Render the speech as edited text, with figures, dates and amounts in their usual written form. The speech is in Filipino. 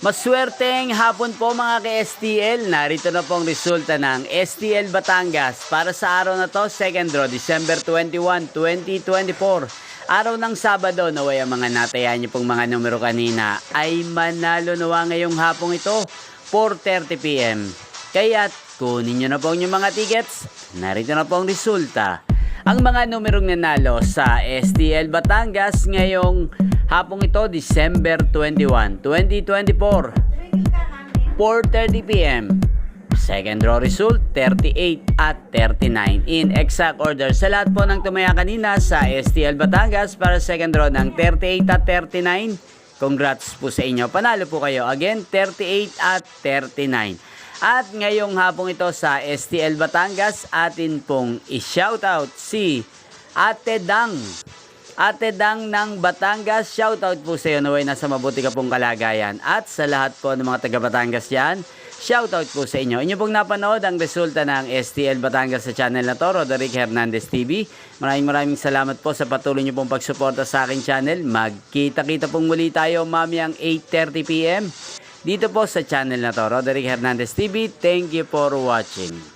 Maswerteng hapon po mga ka-STL. Narito na po ang resulta ng STL Batangas para sa araw na to, second draw, December 21, 2024. Araw ng Sabado, naway ang mga natayan niyo pong mga numero kanina ay manalo nawa ngayong hapong ito, 4:30 PM. Kaya't kunin niyo na po yung mga tickets. Narito na po ang resulta. Ang mga numerong nanalo sa STL Batangas ngayong hapong ito, December 21, 2024, 4:30 PM. Second draw result, 38 at 39. In exact order, sa lahat po ng tumaya kanina sa STL Batangas para second draw ng 38 at 39. Congrats po sa inyo. Panalo po kayo. Again, 38 at 39. At ngayong hapong ito sa STL Batangas, atin pong i-shoutout si Ate Dang. Ate Dang ng Batangas, shoutout po sa iyo, naway nasa mabuti ka pong kalagayan. At sa lahat po ng mga taga Batangas yan, shoutout po sa inyo. Inyo pong napanood ang resulta ng STL Batangas sa channel na to, Roderick Hernandez TV. Maraming salamat po sa patuloy nyo pong pagsuporta sa aking channel. Magkita-kita pong muli tayo mamayang 8:30 PM dito po sa channel na to, Roderick Hernandez TV. Thank you for watching.